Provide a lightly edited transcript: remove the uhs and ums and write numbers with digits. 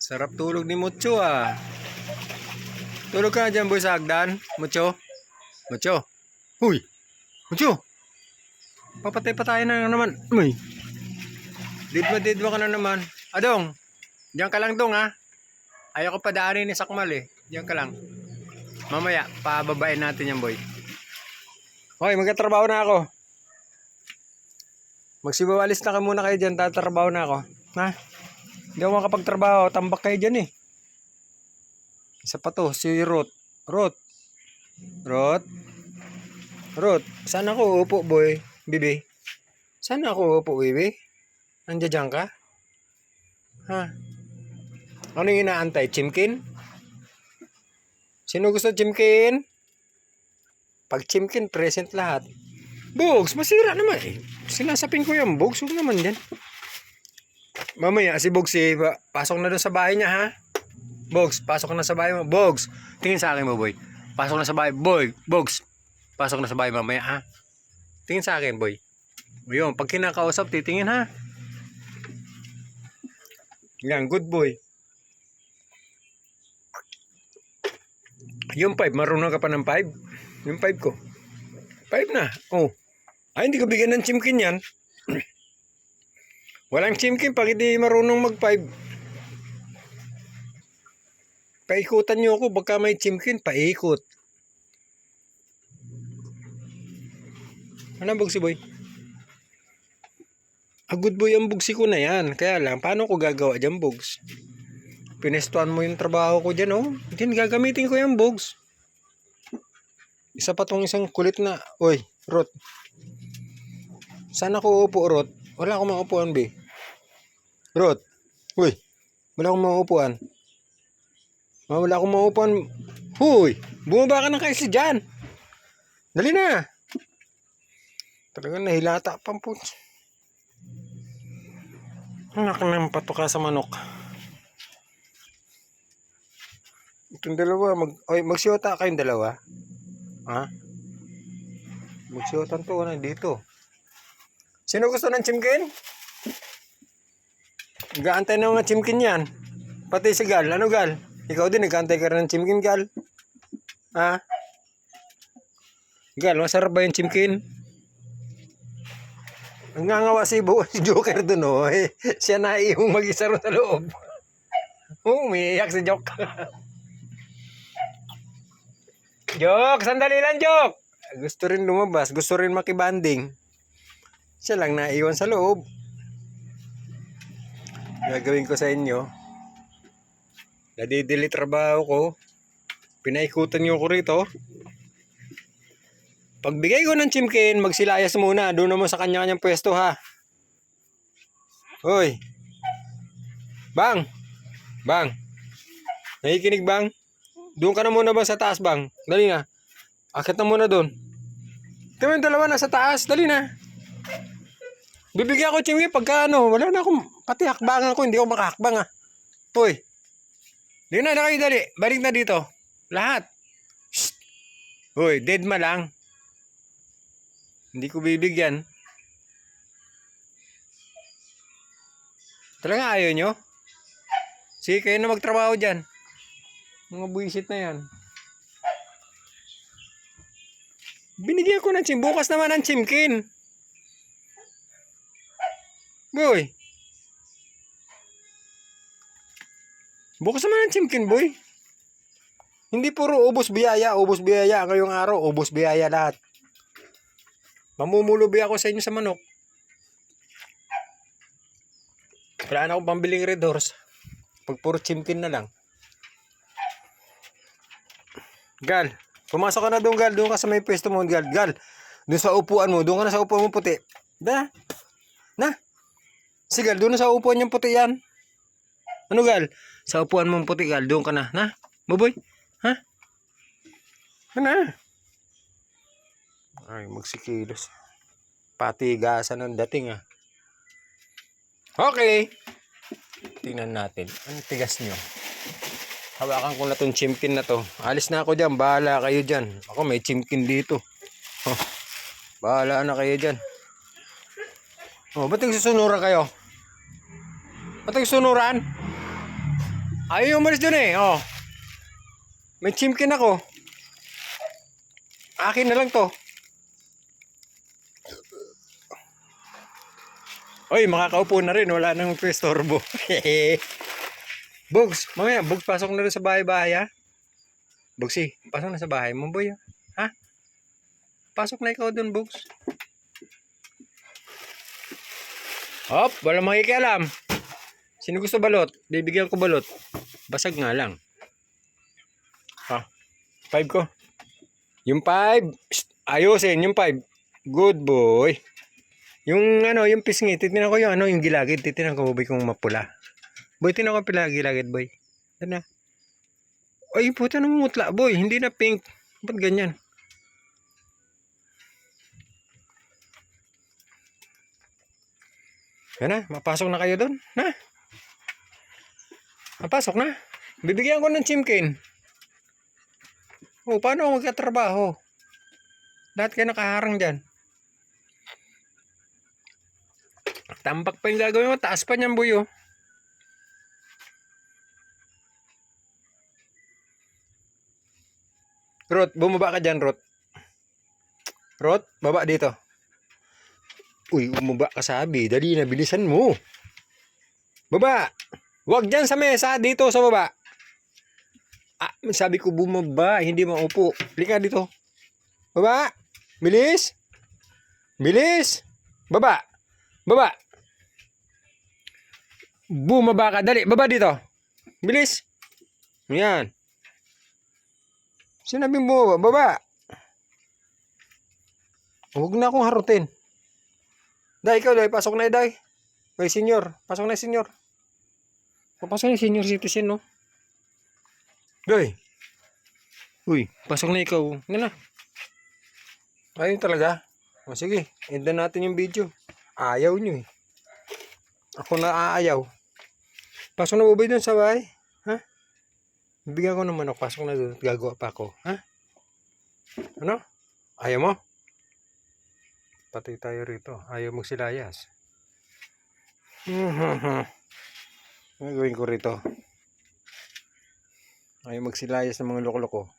Sarap tulog ni Mucho ah. Tulog ka na dyan boy sa hagdan. Mucho. Mucho. Huy. Mucho. Papatay pa tayo na naman. Uy. Didma ka na naman. Adong. Diyan ka lang dong ha. Ayaw ko pa daanin ni Sakmal eh. Diyan ka lang. Mamaya, pababain natin yan boy. Hoy, magkatrabaho na ako. Magsibawalis na ka muna kayo dyan. Tatrabaho na ako. Ha? Hindi ako makapagtrabaho. Tambak kayo dyan eh. Isa pa to, si Ruth. Ruth. Ruth. Ruth. Saan ako upo boy? Bibi. Saan ako upo bibi? Nandiyan ka? Ha? Ano yung inaantay? Chimkin? Sino gusto chimkin? Pag chimkin, present lahat. Bogs, masira naman eh. Sinasapin ko yung Bogs. Huwag naman yan. Mamaya, si Bogs eh, pasok na doon sa bahay niya ha. Bogs, pasok na sa bahay mo. Bogs, tingin sa akin mo boy. Pasok na sa bahay. Boy, Bogs, pasok na sa bahay mamaya ha. Tingin sa akin boy. Yun, pag kinakausap, titingin ha. Yan, good boy. Yung 5, marunong ka pa ng 5? Yung 5 ko. 5 na. Oh. Ay, hindi ko bigyan ng chimkin yan. Walang chimkin pag hindi marunong mag 5. Paikutan nyo ako. Baka may chimkin, paikot. Ano bugsi boy? Good boy ang bugsi ko na yan. Kaya lang, paano ko gagawa dyan bugs? Pinestuan mo yung trabaho ko dyan, oh. Din, gagamitin ko yung bugs. Isa pa tong isang kulit na. Uy, Rot. Saan ako uupo, Rot? Wala akong maupuan, be. Rot. Uy, wala akong maupuan. Wala akong maupuan. Huy, bumaba ka ng kaisi dyan. Dali na. Talagang nahilata pa po. Anak ng patuka sa manok. Itong dalawa, magsiyota kayong dalawa. Ha? Magsiyotan to, dito. Sino gusto ng chimkin? Nag-aantay na mga chimkin yan. Pati si Gal. Ano Gal? Ikaw din, nag-aantay ka rin ng chimkin, Gal. Ha? Gal, masarap ba yung chimkin? Nangangawa si Joker dun, oh. Eh, siya na yung mag-isa rin sa loob. Umiiyak si Jok. Jok, sandali lang, Jok. Gusto rin lumabas, gusto rin makibanding. Siya lang naiwan sa loob. Gagawin ko sa inyo. Nadidili trabaho ko. Pinaikutan niyo ko rito. Pagbigay ko ng chimkin, magsilayas muna. Doon naman sa kanya-kanyang pwesto ha. Hoy. Bang. Bang. Nakikinig bang? Doon ka na muna ba sa taas bang? Dali na. Akit na muna doon. Ito yung dalawa na sa taas. Dali na. Bibigyan ko chimkin pagka ano. Wala na akong pati hakbangan ko. Hindi ako makahakbang ha. Hoy. Dali na kayo dali. Balik na dito. Lahat. Shh. Hoy. Dead ma lang. Hindi ko bibigyan. Talaga ayaw nyo? Sige kayo na magtrabaho dyan. Mga buwisit na yan. Binigyan ko ng chimkin. Bukas naman ang chimkin. Boy. Bukas naman ang chimkin, boy. Hindi puro ubos biyaya. Ubos biyaya ngayong araw. Ubos biyaya lahat. Mamumulubi ako sa inyo sa manok. Wala na akong pambiling Red Horse. Pag puro chimkin na lang. Gal, pumasok ka na doon, Gal. Doon ka sa may pwesto mo, Gal. Gal, doon sa upuan mo. Doon ka na sa upuan mo puti. Na? Si Gal, doon na sa upuan niyang puti yan. Ano, Gal? Sa upuan mong puti, Gal. Doon ka na. Na? Baboy? Ha? Ano? Ay, magsikilos. Patigasan ng dating ah. Okay. Tingnan natin. Anong tigas nyo? Hawakan ko na tong chimkin na to. Alis na ako dyan. Bahala kayo dyan. Ako may chimkin dito. Oh, bahala na kayo dyan. Oh, ba't nagsusunuran kayo? Ba't nagsusunuran? Ayaw umalis dun eh. Oh. May chimkin ako. Akin na lang to. Oy, makakaupo na rin. Wala nang pestorbo. Bugs, mamaya, Bugs, pasok na rin sa bahay-bahay ha. Bugsi, pasok na sa bahay mo boy ha. Pasok na ikaw dun, Bugs. Hop, wala makikialam. Sino gusto balot? Bibigyan ko balot. Basag nga lang. Ha, 5 ko. Yung 5, ayusin yung 5. Good boy. Yung ano, yung pisngi, titignan ko yung ano, yung gilagid, titignan ko boy kung mapula. Boy, titignan ko pila gilagid boy. Ano na? Ay, puta namumutla boy, hindi na pink. Ba't ganyan? Yan na, mapasok na kayo doon, ha? Mapasok na. Bibigyan ko ng chimkin. Oh, paano ako magkatrabaho? Lahat kayo nakaharang dyan. Tambak pa yung gagawin mo. Taas pa niyan, boy, oh. Rot, bumaba ka dyan, Rot. Rot, baba dito. Uy, umaba ka sabi. Dali na, bilisan mo. Baba. Huwag dyan sa mesa, dito sa baba. Ah, sabi ko bumaba, hindi maupo. Lika dito. Baba. Bilis. Bilis. Baba. Baba. Bumaba ka. Dali. Baba dito. Bilis. Yan. Sinabi mo, baba. Huwag na akong harutin. Day, ikaw, day. Pasok na, day. Day, senior. Pasok na, senior. Pasok na, senior citizen, no? Day. Uy, pasok na ikaw. Nga na. Ayun talaga. O, sige. End na natin yung video. Ayaw nyo, eh. Ako na aayaw. Pasok na bubay dun sa bahay. Ha? Bigyan ko naman ako. Pasok na dun. Gagawa pa ako. Ha? Ano? Ayaw mo? Patay tayo rito. Ayaw magsilayas. Ano gawin ko rito? Ayaw magsilayas ng mga loko-loko.